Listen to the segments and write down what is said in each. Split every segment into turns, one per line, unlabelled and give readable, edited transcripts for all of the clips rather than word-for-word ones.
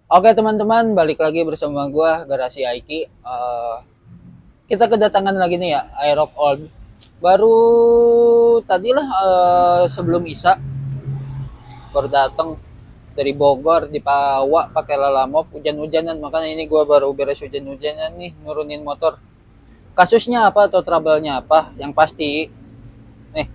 Oke teman-teman, balik lagi bersama gua Garasi Aiki. Kita kedatangan lagi nih ya, Aerox Old. Baru tadilah sebelum Isa baru datang dari Bogor di Pawa pakai lalamop hujan-hujanan. Makanya ini gua baru beres hujan-hujanan nih nurunin motor. Kasusnya apa atau trouble-nya apa? Yang pasti nih,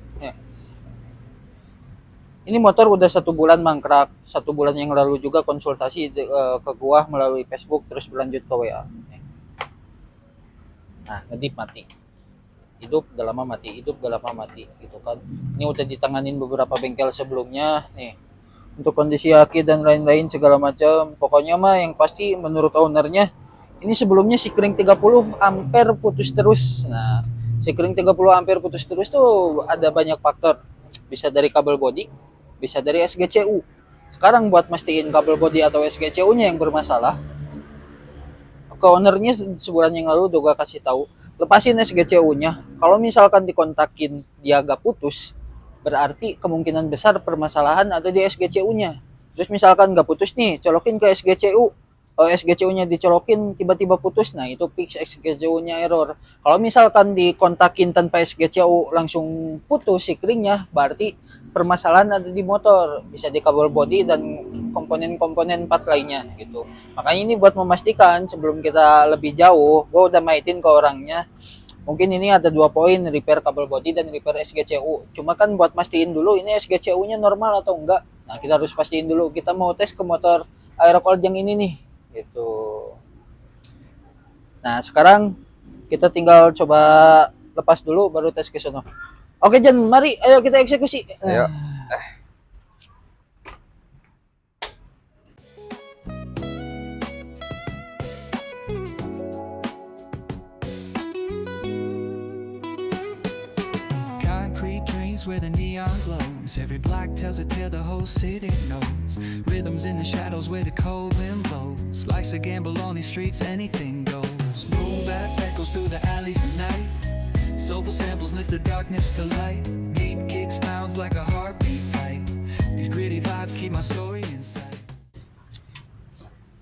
ini motor udah 1 bulan mangkrak. 1 bulan yang lalu juga konsultasi ke gua melalui Facebook terus berlanjut ke WA. Nah, ngedip mati. Hidup udah lama mati, hidup udah lama mati gitu kan. Ini udah ditanganin beberapa bengkel sebelumnya nih. Untuk kondisi aki dan lain-lain segala macam. Pokoknya mah yang pasti menurut ownernya ini sebelumnya si kring 30 ampere putus terus. Nah, si kring 30 ampere putus terus tuh ada banyak faktor. Bisa dari kabel body, bisa dari SGCU. Sekarang buat mastiin kabel body atau SGCU-nya yang bermasalah, ke ownernya sebulan yang lalu udah gue kasih tahu lepasin SGCU-nya. Kalau misalkan dikontakin dia agak putus, berarti kemungkinan besar permasalahan ada di SGCU-nya. Terus misalkan nggak putus nih, colokin ke SGCU, SGCU-nya dicolokin tiba-tiba putus, nah itu fix SGCU-nya error. Kalau misalkan dikontakin tanpa SGCU langsung putus si kringnya, berarti permasalahan ada di motor, bisa di kabel body dan komponen-komponen part lainnya gitu. Makanya ini buat memastikan sebelum kita lebih jauh, gue udah maitin ke orangnya. Mungkin ini ada 2 poin, repair kabel body dan repair SGCU. Cuma kan buat mastiin dulu ini SGCU-nya normal atau enggak. Nah, kita harus pastiin dulu. Kita mau tes ke motor Aerocold yang ini nih, gitu. Nah, sekarang kita tinggal coba lepas dulu baru tes ke sono. Oke, Jan, mari ayo kita eksekusi.
Ayo.
Concrete dreams where the neon glows. Every block tells a tale the whole city knows. Rhythms in the shadows where the cold wind blows. Life's a gamble on these streets, anything goes. Boom bap echoes through the alleys at night. Soulful samples lift the darkness to light. Deep kicks pounds like a heartbeat fight. These gritty vibes keep my story inside.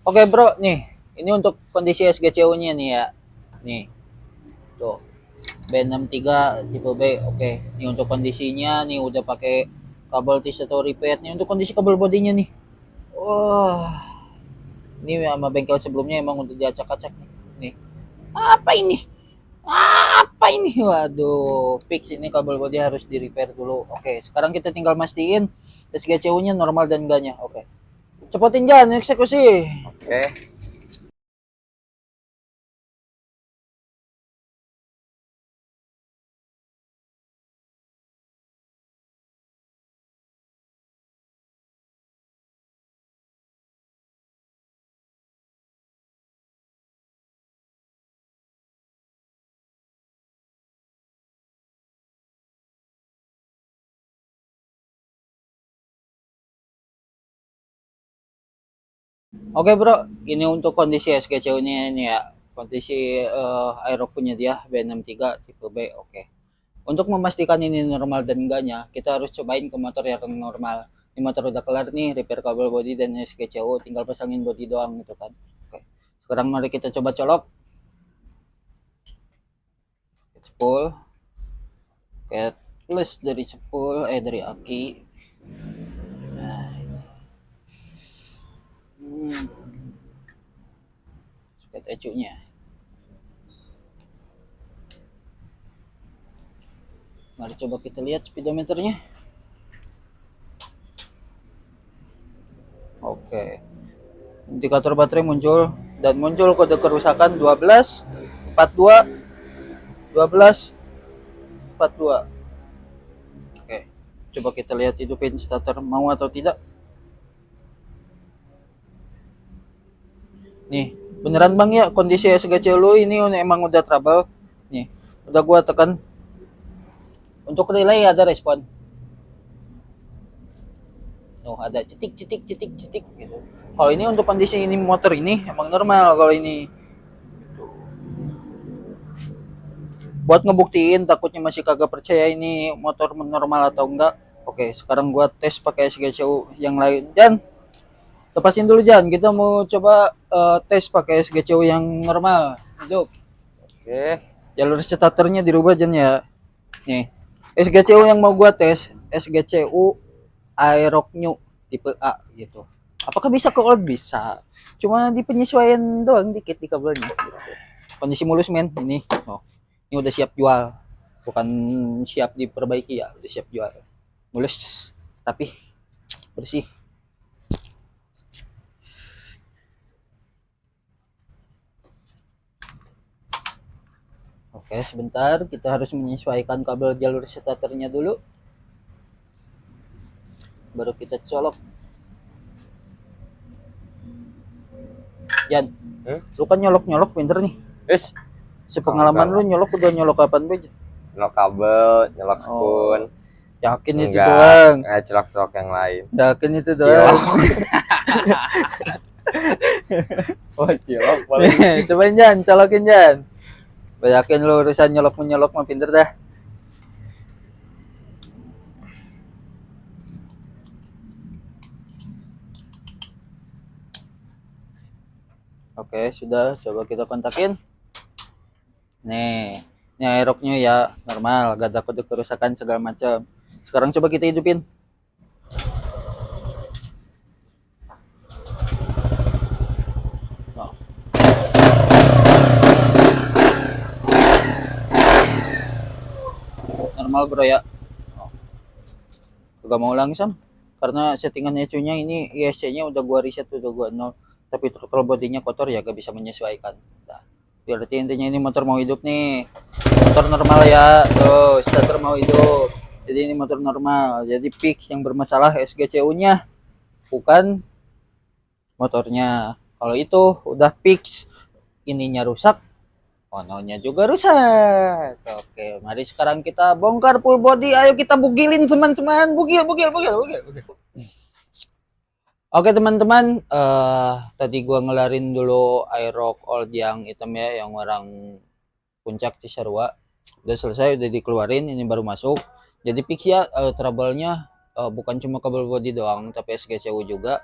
Oke, bro, nih. Ini untuk kondisi SGCU-nya nih ya. Nih. Tuh. B63 tipe B. Oke. Ini untuk kondisinya nih udah pakai kabel tis atau repeat. Nih untuk kondisi kabel bodinya nih. Wah. Ini sama bengkel sebelumnya emang udah diacak-acak nih. Nih. Apa ini? Apa ini? Waduh, fix ini kabel body harus di repair dulu. Oke, sekarang kita tinggal mastiin SGCU-nya normal dan enggaknya. Oke. Cepetin jangan eksekusi.
Oke.
Oke bro, ini untuk kondisi SGCU-nya ini ya. Kondisi aerob punya dia B63 tipe B. Oke. Untuk memastikan ini normal dan enggaknya, kita harus cobain ke motor yang normal. Ini motor udah kelar nih, repair kabel body dan SGCU, tinggal pasangin body doang gitu kan. Oke. Sekarang mari kita coba colok. Spool. Oke, plus dari spool, dari aki. Nah, spet ecunya. Mari coba kita lihat speedometernya. Oke. Indikator baterai muncul dan muncul kode kerusakan 12 42 12 42. Oke. Coba kita lihat hidupin starter mau atau tidak. Nih, beneran Bang ya kondisi SGC lu ini emang udah trouble. Nih, udah gua tekan. Untuk relay ada respon. Tuh, ada cetik cetik cetik cetik gitu. Kalau ini untuk kondisi ini motor ini emang normal kalau ini. Buat ngebuktiin takutnya masih kagak percaya ini motor normal atau enggak. Oke, sekarang gua tes pakai SGCU yang lain. Dan lepasin dulu Jan, kita mau coba tes pakai SGCU yang normal. Hidup.
Oke.
Jalur starternya dirubah Jan ya. Nih, SGCU yang mau gua tes, SGCU Aerox New tipe A gitu. Apakah bisa ke old? Bisa. Cuma di penyesuaian doang dikit di kabelnya gitu. Kondisi mulus men ini. Oh. Ini udah siap jual. Bukan siap diperbaiki ya, udah siap jual. Mulus tapi bersih. Oke, sebentar kita harus menyesuaikan kabel jalur starternya dulu. Baru kita colok. Jan, lu kan nyolok-nyolok pinter nih.
Wis,
Sepengalaman lu nyolok udah nyolok kapan aja?
nyolok kabel, nyolok spoon.
Yakin itu
Enggak,
doang.
celok-celok yang lain.
Yakin itu doang.
Oh, cilok paling.
Cobain Jan, colokin Jan. Yakin lu urusan nyolok mah pinter dah. Oke, sudah. Coba kita kontakin. Nih, ini aeroknya ya normal, gak ada kode kerusakan segala macam. Sekarang coba kita hidupin. Oh. Normal bro ya. Oh. Gak mau langsung karena settingan ECU-nya ini ISC-nya udah gua reset, udah gua nol. Tapi throttle bodinya kotor ya gak bisa menyesuaikan. Nah, berarti intinya ini motor mau hidup nih. Motor normal ya. Tuh, starter mau hidup. Jadi ini motor normal. Jadi fix yang bermasalah SGCU-nya, bukan motornya. Kalau itu udah fix ininya rusak, ononya juga rusak. Oke, mari sekarang kita bongkar full body. Ayo kita bugilin teman-teman. Bugil. Oke teman-teman, tadi gua ngelarin dulu Aerox old yang hitam ya, yang orang puncak Cisarua. Udah selesai, udah dikeluarin, ini baru masuk. Jadi fix ya, trouble-nya bukan cuma kabel body doang, tapi SGCU juga.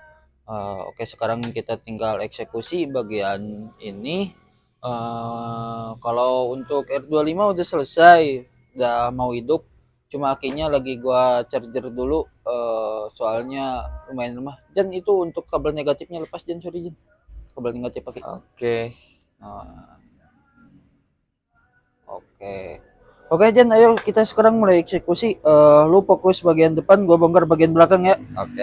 Oke, sekarang kita tinggal eksekusi bagian ini. Kalau untuk R25 udah selesai, udah mau hidup. Cuma akinya lagi gua charger dulu, soalnya lumayan lemah. Dan itu untuk kabel negatifnya lepas Jan, sorry Jan. Kabel negatif pakai.
Oke.
Oke. Oke Jan, ayo kita sekarang mulai eksekusi. Lu fokus bagian depan, gua bongkar bagian belakang ya.
Oke.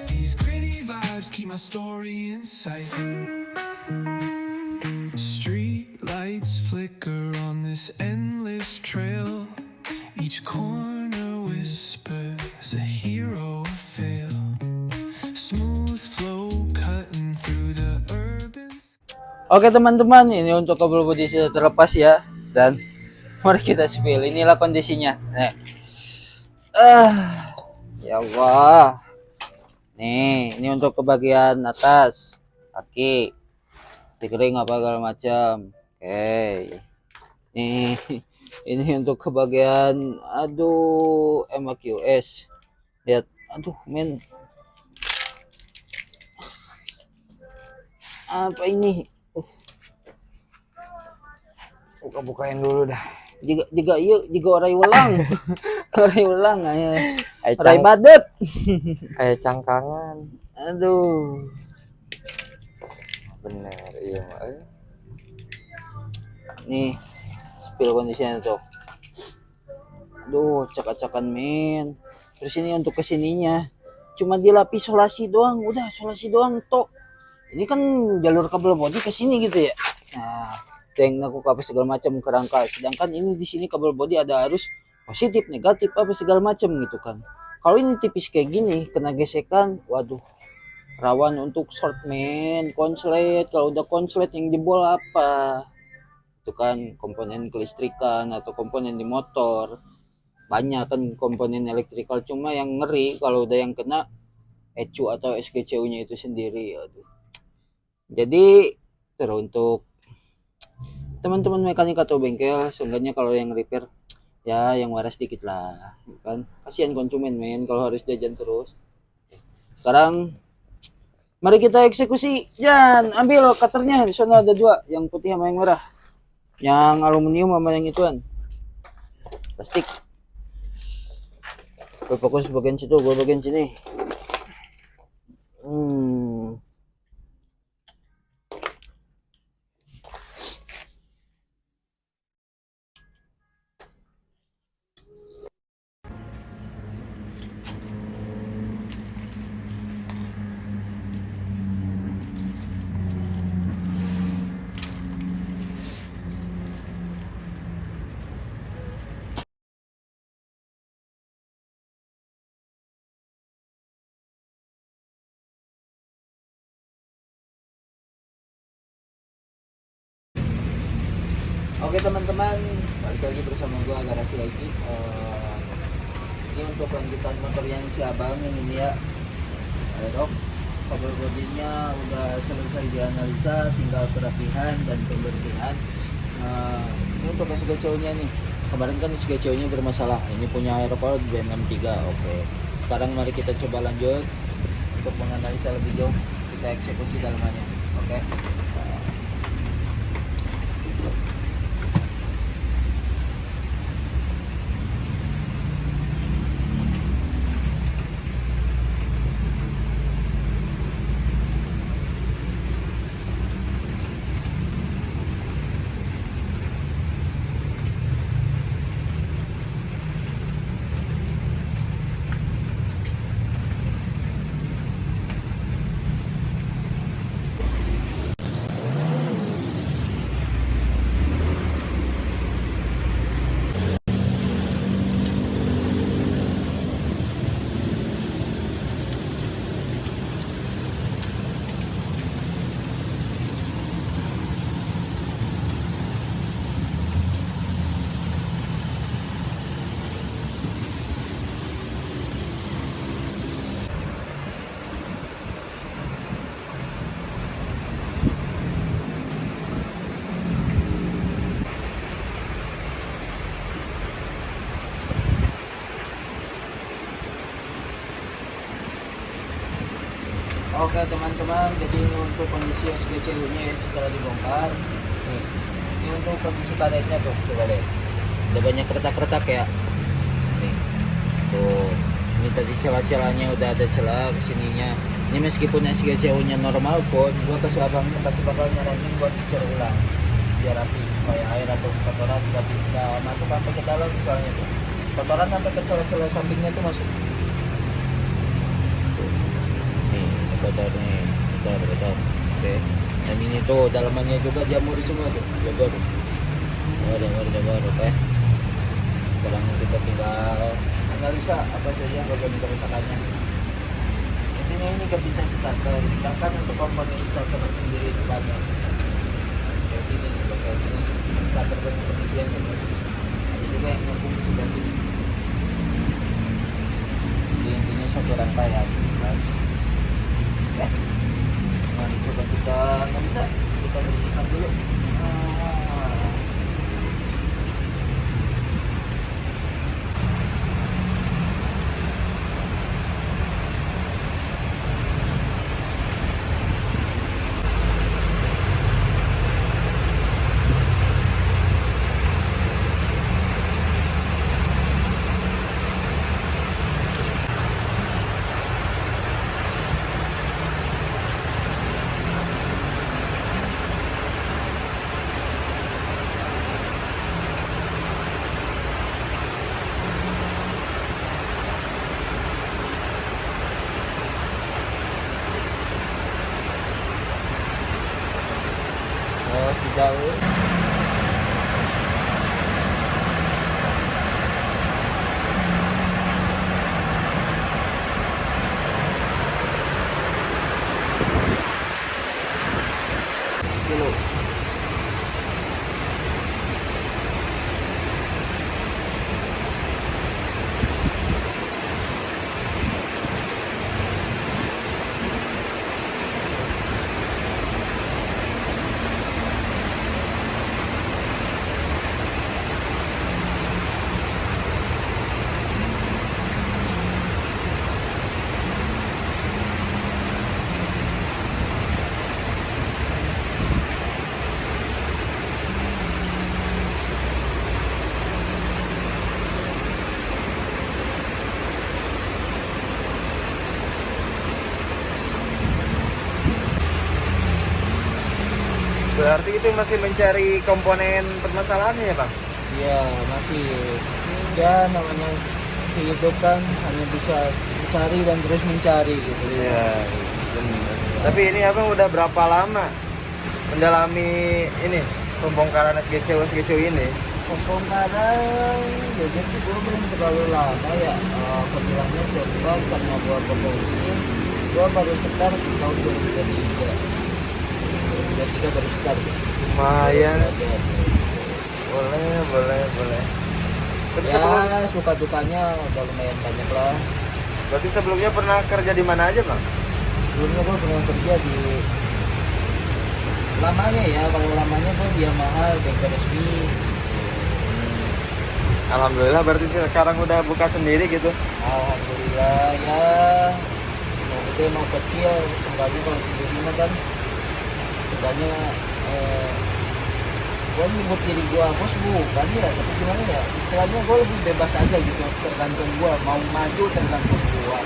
These gritty vibes keep my story in sight. Street lights flicker on this endless trail. Each corner whispers a hero fail. Smooth flow cutting through the urban.
Oke teman-teman, ini untuk kabel bodi sudah terlepas ya. Dan mari kita spill. Inilah kondisinya. Nih. Ya Allah. Nih, ini untuk ke bagian atas kaki, dikering apa segala macam. Oke. Nih, ini untuk ke bagian aduh MAQS. Lihat, aduh men. Apa ini?
Buka-bukain dulu dah.
Juga orai ulang. Orai ulang aya.
Aya
Orai badet.
Kayak cangkangan.
Aduh.
Bener, iya mah.
Nih, spill kondisinya tuh. Aduh, cak-cakan men. Terus ini untuk kesininya cuma dilapis solasi doang, udah solasi doang tok. Ini kan jalur kabel bodi ke sini gitu ya. Nah, tank aku apa segala macam kerangka. Sedangkan ini di sini kabel bodi ada arus positif, negatif apa segala macam gitu kan. Kalau ini tipis kayak gini, kena gesekan, waduh, rawan untuk short man, konslet. Kalau udah konslet yang jebol apa? Itu kan komponen kelistrikan atau komponen di motor. Banyak kan komponen elektrikal, cuma yang ngeri kalau udah yang kena ECU atau SGCU-nya itu sendiri. Aduh. Jadi terus untuk teman-teman mekanik atau bengkel, seenggaknya kalau yang repair Ya yang waras dikit lah, kan kasihan konsumen men kalau harus jajan terus. Sekarang mari kita eksekusi. Jan, ambil cutternya. Di sana ada dua, yang putih sama yang merah. Yang aluminium sama yang ituan. Plastik. Gue fokus bagian situ, gue bagian sini. Oke teman-teman, balik lagi bersama gue Garasi lagi. Ini untuk lanjutan motor yang si abang yang ini ya. Ada dok, kabel bodinya udah selesai dianalisa, tinggal perapihan dan pembersihan. Ini untuk SGCO-nya nih. Kemarin kan SGCO-nya bermasalah. Ini punya Aeroport B63. Oke. Sekarang mari kita coba lanjut untuk menganalisa lebih jauh. Kita eksekusi dalamannya. Oke. Oke teman-teman, jadi ini untuk kondisi SGCU-nya ya, setelah dibongkar. Nih, ini untuk kondisi karetnya tuh, coba lihat. Udah banyak retak-retak ya. Nih, tuh. Ini tadi celah-celahnya udah ada celah kesininya. Ini meskipun SGCU-nya normal pun, gua kasih abangnya pasti bakal nyaranin buat dicor ulang biar rapi, supaya air atau kotoran nggak masuk sampai ke dalam soalnya tuh. Kotoran sampai ke celah-celah sampingnya tuh masuk. Kotor nih, kotor. Oke. Dan ini tuh dalamannya juga jamur semua tuh, jamur. Jamur, oke. Sekarang kita tinggal analisa apa saja bagian keretakannya. Intinya ini gak bisa starter, sedangkan untuk komponen starter sendiri itu banyak. Kayak sini, kayak ini starter dan kemudian semua. Ada juga yang nyambung di sebelah sini. Jadi intinya satu rangkaian. Mari coba kita analisa, kita bersihkan dulu. Oh, jauh. Kilo.
Berarti itu masih mencari komponen permasalahannya ya bang?
Iya, masih. Ya namanya hidup kan hanya bisa mencari dan terus mencari gitu.
Iya, benar. Tapi ini abang udah berapa lama mendalami ini pembongkaran SGCU ini?
Pembongkaran jujur sih gue belum terlalu lama ya. Kebilangnya coba karena gue promosi, gue baru start di tahun 2023. 2023 baru start.
Lumayan.
Belajar.
Boleh. Tapi
Ya suka dukanya udah lumayan banyak lah.
berarti sebelumnya pernah kerja di mana aja bang?
Sebelumnya gue pernah kerja di lamanya ya, kalau lamanya gue di Yamaha bengkel resmi.
Alhamdulillah berarti sekarang udah buka sendiri gitu.
Alhamdulillah ya, mau gede mau kecil seenggaknya kalau sendiri mah kan seenggaknya gue nyebut diri gue bos bukan ya, tapi gimana ya istilahnya gue lebih bebas aja gitu, tergantung gue mau maju tergantung gue,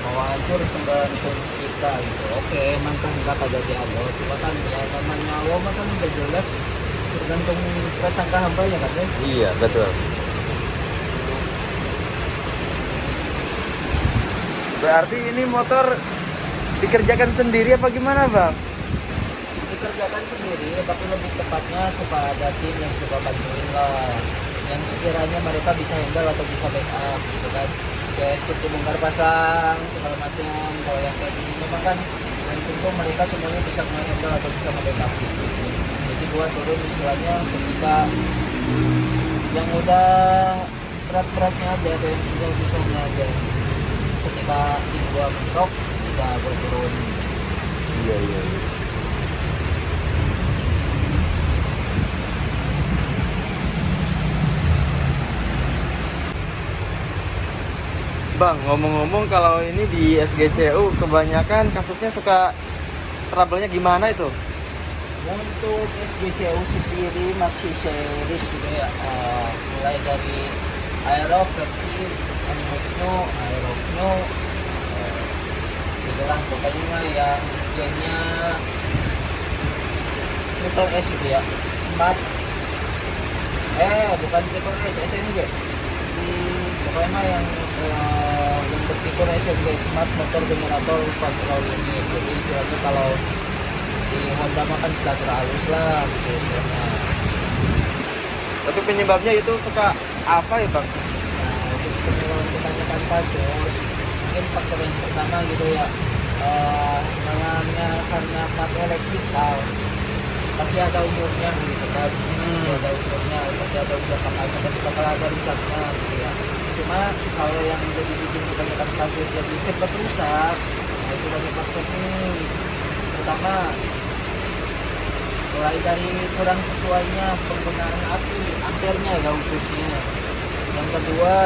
mau hancur tergantung kita gitu. Oke emang kan enggak kagak di Allah, cuma kan ya namanya Allah mah kan udah jelas tergantung prasangka hambanya kan ya.
Iya betul. Berarti ini motor dikerjakan sendiri apa gimana bang?
Dikerjakan sendiri, tapi lebih tepatnya suka ada tim yang coba bantuin lah, yang sekiranya mereka bisa handle atau bisa backup gitu kan, kayak seperti bongkar pasang segala macam. Kalau yang kayak gini memang kan yang tentu mereka semuanya bisa handle atau bisa backup gitu. Jadi gua turun istilahnya ketika yang udah berat-beratnya aja atau yang susah-susahnya aja, ketika tim gua mentok udah gua turun.
Iya. Bang, ngomong-ngomong kalau ini di SGCU kebanyakan kasusnya suka trouble-nya gimana itu?
Untuk SGCU sendiri maxi series gitu ya, mulai dari aerob, versi, New, aerob new, itulah pokoknya mah yang gennya Triple S gitu ya, smart, bukan Triple S, SNG, pokoknya mah yang berfitur SNG, smart motor generator control unit. Jadi istilahnya kalau di Honda mah kan starter halus lah gitu istilahnya.
Tapi penyebabnya itu suka apa ya bang?
Nah untuk kebanyakan kasus mungkin faktor yang pertama gitu ya, namanya karena plat elektrikal pasti ada umurnya gitu kan. Pasti ada umurnya, pasti ada usia pakainya, pasti bakal ada rusaknya gitu ya. Cuma kalau yang jadi bikin kebanyakan kasus jadi cepat rusak, nah itu banyak faktornya. Pertama mulai dari kurang sesuainya penggunaan api, ampernya ya khususnya. Yang kedua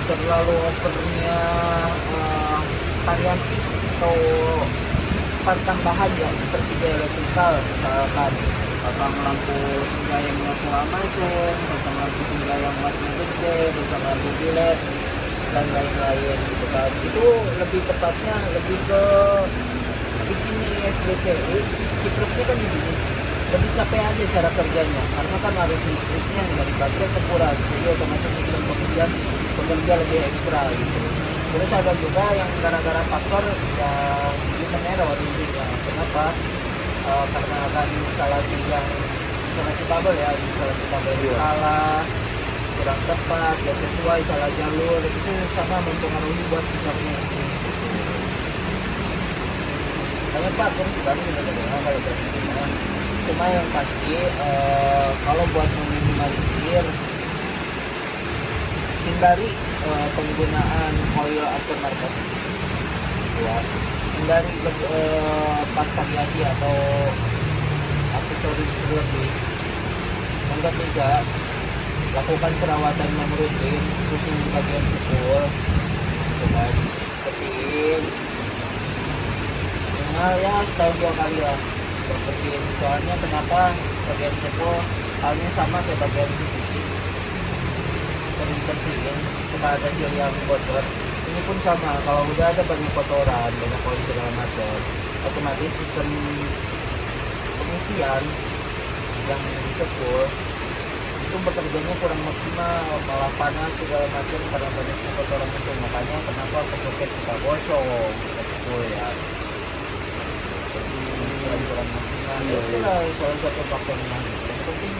terlalu overnya variasi atau part tambahan ya, seperti di elektrikal misalkan pasang lampu senja yang lampu amasen, pasang lampu senja yang wattnya gede, pasang lampu bilet dan lain-lain gitu kan. Itu lebih tepatnya lebih ke bikinnya SGCU, kipruknya kan di sini lebih capek aja cara kerjanya karena kan arus listriknya dari baterai terkuras, jadi otomatis sistem bekerja lebih ekstra gitu. Terus ada juga yang gara-gara faktor yang human error intinya. Kenapa? Karena ada instalasi kabel ya, instalasi kabel salah, kurang tepat, gak sesuai, salah jalur, itu sama mempengaruhi buat rusaknya. Banyak faktor sih baru benar-benar kalau berarti. Cuma yang pasti kalau buat meminimalisir, hindari penggunaan oil aftermarket ya, hindari part variasi atau aksesoris berlebih. Yang ketiga, lakukan perawatan yang rutin khususnya di bagian cepul gitu kan, bersihin minimal ya setahun 2 kali lah bersihin. Soalnya kenapa bagian cepul halnya sama kayak bagian CVT, sering bersihin suka ada seal yang bocor. Ini pun sama, kalau udah ada banyak kotoran, banyak oil segala macam, otomatis sistem teknisian yang di sepul itu bekerjanya kurang maksimal, malah panas segala macam karena banyaknya kotoran itu. Makanya kenapa kesoket suka gosong sepul ya. Jadi kurang maksimal. Ya itulah salah satu faktornya. Yang penting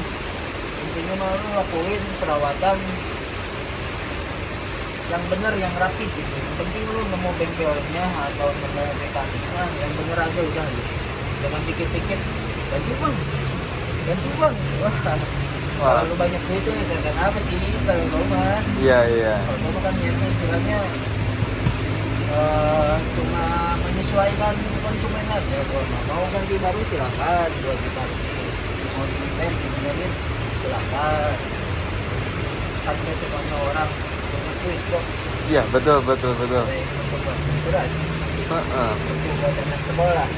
intinya mau lu lakuin perawatan yang benar, yang rapi gitu. Yang penting lu nemu bengkelnya atau nemu mekaniknya yang benar aja udah gitu. Jangan dikit-dikit ganti bang. Wah, kalau lu banyak duit tuh ya kenapa sih kalau lu mah?
Iya.
Kalau lu kan niatnya istilahnya cuma menyesuaikan konsumen aja. Kalau nggak mau ganti baru silakan, 2 juta lebih. Mau dibenerin silakan. Hanya semuanya orang punya duit kok.
Iya, betul.
Ada yang untuk buat beras, untuk buat anak sekolah,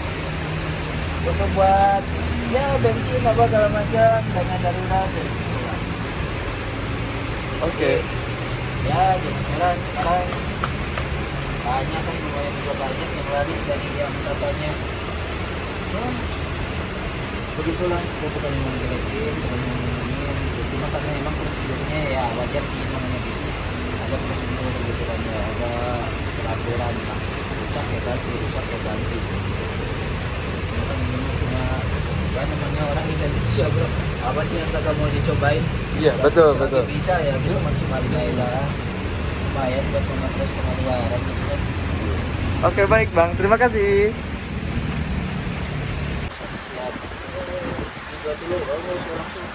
untuk buat ya bensin apa segala macam, dana darurat dan gitu.
Oke.
Ya jalan-jalan sekarang banyak kan, lumayan juga banyak yang lari dari yang katanya ya, begitulah. Gue bukan yang ngejelekin, bukan yang ngomongin gitu. Cuma karena emang prosedurnya ya wajar sih, namanya bisnis ada prosedur gitu kan ya, ada peraturan lah. Rusak ya ganti, rusak ya ganti gitu. Cuma kan ini cuma ya namanya orang Indonesia bro, apa sih yang kagak mau dicobain?
Iya,
Ya,
betul.
selagi bisa ya gitu maksimalin aja lah, lumayan buat pemangkas pengeluaran gitu kan.
Oke, baik Bang. Terima kasih.
Siap. Dibuat dulu bagus langsung.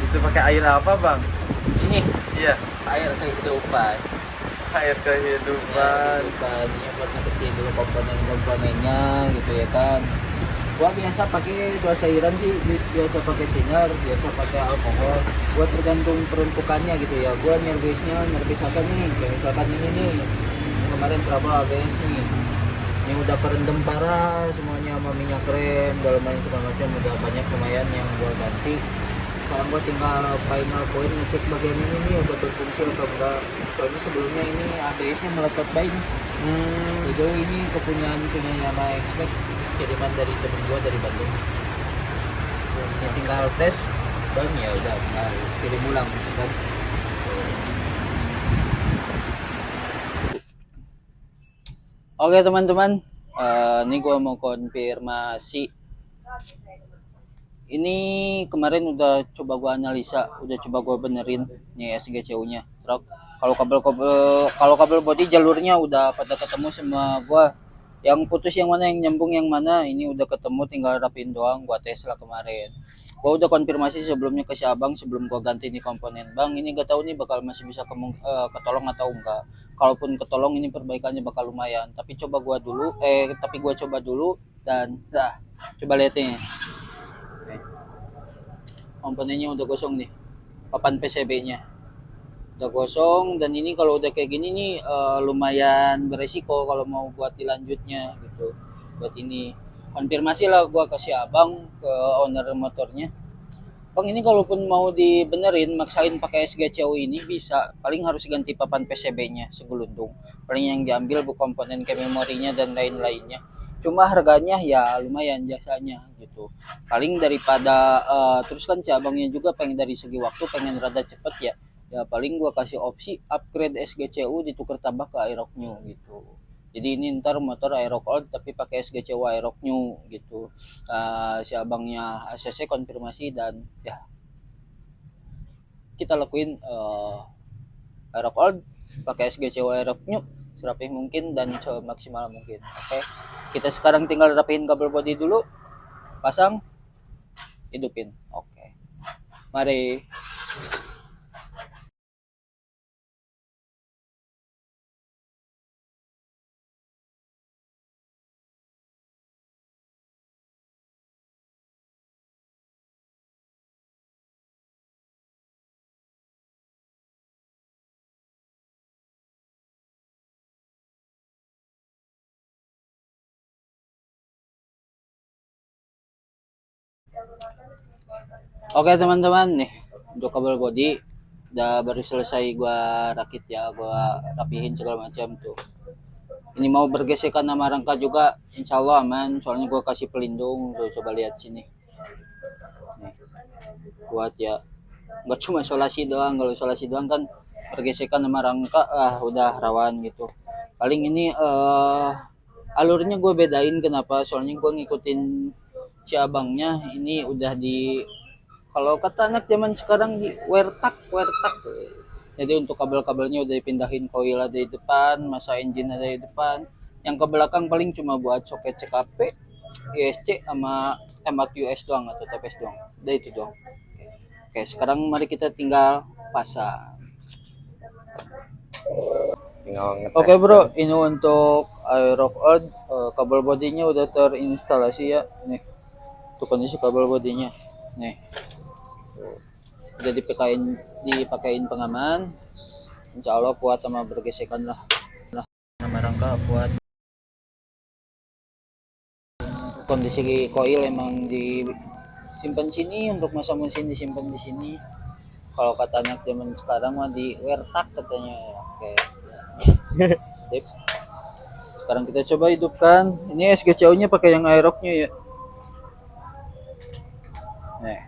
Itu pakai air apa, Bang?
Ini
Iya,
air kehidupan.
air kehidupan.
Kehidupannya buat ngebersihin dulu komponennya gitu ya kan. Gua biasa pakai dua cairan sih, biasa pakai thinner, biasa pakai alkohol. Gua tergantung peruntukannya gitu ya. Gua nyerbisnya nyerbis apa nih? Kayak misalkan ini nih, kemarin trouble ABS nih. Ini udah kerendam parah semuanya sama minyak rem, dalamannya segala macam udah banyak lumayan yang gua ganti. Sekarang gua tinggal final point ngecek bagian ini nih udah berfungsi atau enggak. Soalnya sebelumnya ini ABS-nya meletot baik. Itu ini kepunyaan punya Yamaha Expect, kiriman dari temen gua dari Bandung. Ya tinggal tes dan ya udah tinggal kirim ulang gitu kan. Oke teman-teman, ini gua mau konfirmasi. Ini kemarin udah coba gua analisa, udah coba gua benerin nih SGCU-nya. Truk. Kalau kabel body jalurnya udah pada ketemu sama gua. Yang putus yang mana, yang nyambung yang mana, ini udah ketemu, tinggal rapiin doang. Gua tes lah kemarin. Gua udah konfirmasi sebelumnya ke si Abang sebelum gua ganti nih komponen. Bang, ini gak tahu nih bakal masih bisa ketolong atau enggak. Kalaupun ketolong ini perbaikannya bakal lumayan. Tapi gua coba dulu dan coba lihat nih. Komponennya udah gosong nih, papan PCB-nya udah gosong, dan ini kalau udah kayak gini nih lumayan beresiko kalau mau buat dilanjutnya gitu. Buat ini konfirmasi lah gua kasih Abang ke owner motornya, Bang ini kalaupun mau dibenerin maksain pakai SGCU ini bisa, paling harus ganti papan PCB-nya segelundung, paling yang diambil bu komponen kayak memorinya dan lain-lainnya. Cuma harganya ya lumayan jasanya gitu. Paling daripada terus kan si abangnya juga pengen dari segi waktu pengen rada cepet ya. Ya paling gua kasih opsi upgrade SGCU ditukar tambah ke Aerox New gitu. Jadi ini ntar motor Aerox old tapi pakai SGCU Aerox New gitu. Si abangnya ACC konfirmasi dan ya kita lakuin Aerox old pakai SGCU Aerox New serapih mungkin dan semaksimal mungkin. Oke. Kita sekarang tinggal rapihin kabel body dulu, pasang, hidupin. Oke. Mari. Oke teman-teman nih untuk kabel body Udah baru selesai gua rakit ya, gua rapihin segala macam tuh. Ini mau bergesekan sama rangka juga, insya Allah aman. Soalnya gua kasih pelindung. Tuh coba lihat sini. Nih, buat ya. Nggak cuma solasi doang. Kalau solasi doang kan bergesekan sama rangka, udah rawan gitu. Paling ini alurnya gue bedain kenapa? Soalnya gue ngikutin si abangnya. Ini udah di, kalau kata anak zaman sekarang, di wertak tuh. Jadi untuk kabel-kabelnya udah dipindahin, coil ada di depan, masa engine ada di depan. Yang ke belakang paling cuma buat soket CKP, ISC sama tembak US doang atau TPS doang. Udah itu doang. Oke, sekarang mari kita tinggal pasang.
Tinggal ngetes.
Oke bro, ini untuk Aerox Earth, kabel bodinya udah terinstalasi ya. Nih, untuk kondisi kabel bodinya. Nih, udah dipakein pengaman. Insya Allah kuat sama bergesekan lah. Nama rangka kuat. Kondisi koil emang disimpan sini, untuk masa mesin disimpan di sini. Kalau kata anak zaman sekarang mah di wertak katanya. Oke. Sip. Sekarang kita coba hidupkan. Ini SGCO-nya pakai yang Aerox-nya ya. Nih.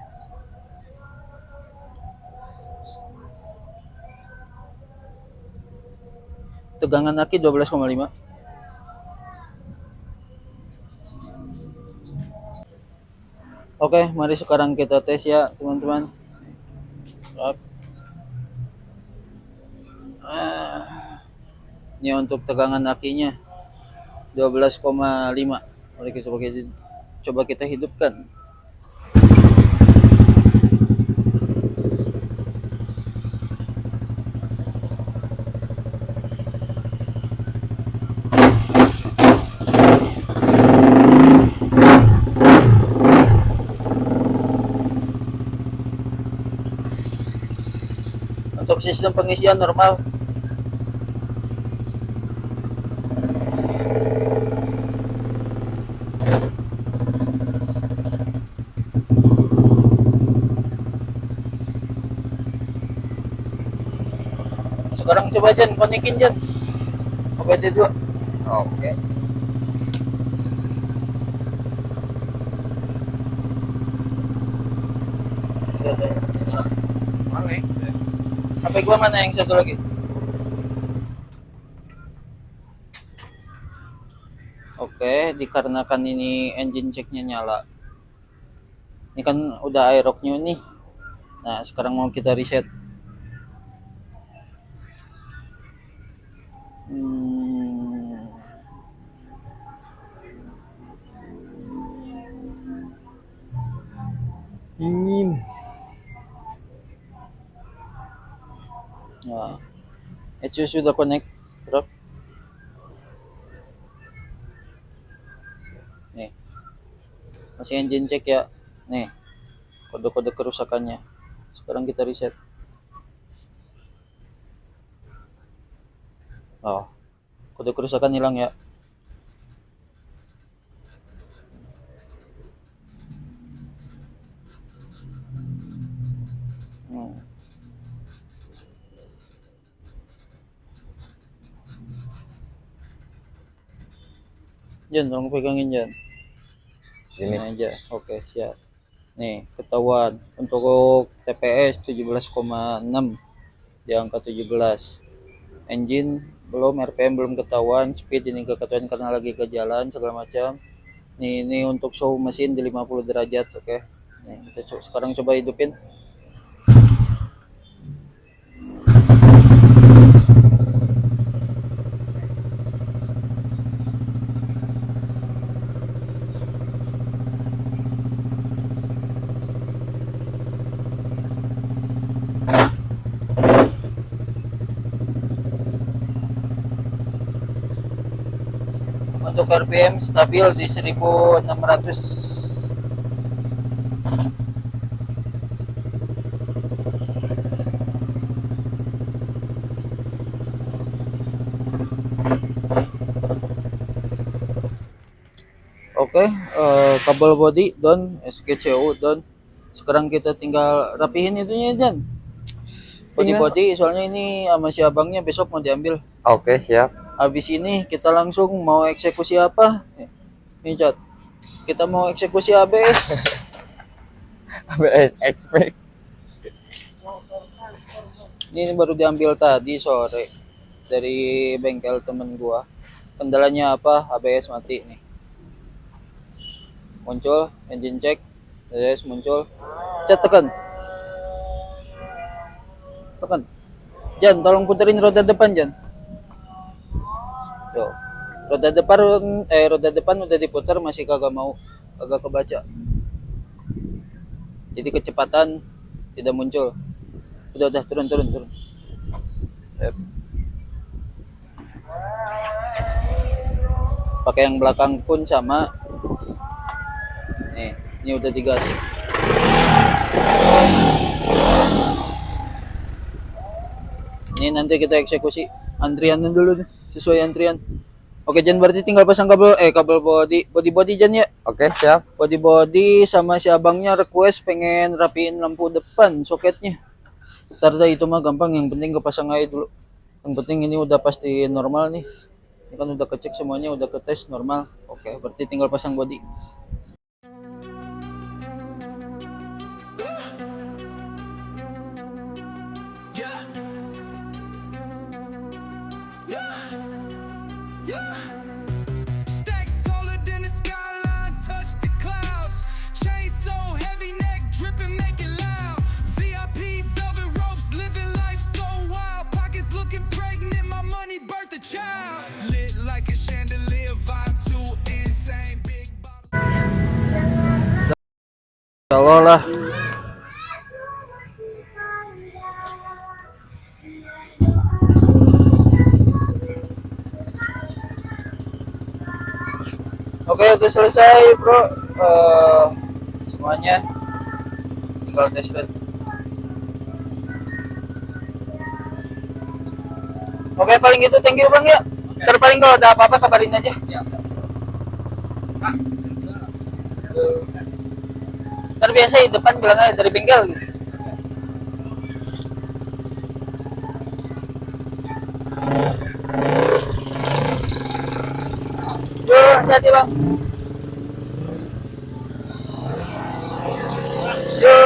Tegangan aki 12,5. Oke, mari sekarang kita tes ya, teman-teman. Ini untuk tegangan akinya 12,5. Mari coba kita hidupkan. Untuk sistem pengisian normal. Sekarang coba Jan, konekin Jan. OBD2.
Oke.
Mana? HP gua mana yang satu lagi? Oke, dikarenakan ini engine checknya nyala. Ini kan udah Aerox-nya nih. Nah, sekarang mau kita reset.
Dingin.
Nah, ECU sudah connect, bro. Nih, masih engine check ya. Nih, kode-kode kerusakannya. Sekarang kita reset. Oh, kode kerusakan hilang ya. Jan, tolong pegangin Jan. Ini aja. Oke, siap. Nih, ketahuan untuk TPS 17,6 di angka 17. Engine belum, RPM belum ketahuan, speed ini gak ketahuan karena lagi ke jalan segala macam. Ini untuk suhu mesin di 50 derajat, oke. Nih, kita sekarang coba hidupin. Untuk RPM stabil di 1600. Oke, kabel body down, SGCO down. Sekarang kita tinggal rapihin itunya Jan. Body-body, soalnya ini sama si abangnya besok mau diambil.
Oke, siap.
Habis ini kita langsung mau eksekusi apa? Nih, Chat. Kita mau eksekusi ABS.
ABS expect.
Ini baru diambil tadi sore dari bengkel temen gua. Kendalanya apa? ABS mati nih. Muncul, engine check. ABS muncul. Chat, tekan. Tekan. Jan, tolong puterin roda depan, Jan. Yo. Roda depan udah diputar masih kagak mau, kagak kebaca. Jadi kecepatan tidak muncul. Udah turun. Yep. Pakai yang belakang pun sama. Nih, ini udah digas. Ini nanti kita eksekusi antriannya dulu nih, sesuai antrian. Oke, Jan, berarti tinggal pasang kabel body Jan ya.
Oke, siap.
Body sama si abangnya request pengen rapiin lampu depan soketnya. Ntar dah itu mah gampang, yang penting kepasang aja dulu. Yang penting ini udah pasti normal nih. Ini kan udah kecek semuanya, udah ketes normal. Oke, berarti tinggal pasang body.
Stacks taller than the skyline, touch the clouds. Chain so heavy, neck dripping, make it loud. VIP velvet ropes, living life so wild. Pockets looking pregnant, my money birthed a child. Lit like a chandelier, vibe too insane. Big bottle.
Insyaallah lah. Oke, udah selesai bro. Semuanya tinggal tes ride. Oke, paling gitu, thank you bang ya. Ntar paling kalau ada apa-apa kabarin aja. Ntar biasa di depan bilang aja dari bengkel gitu. Yo, hati-hati bang. Yo.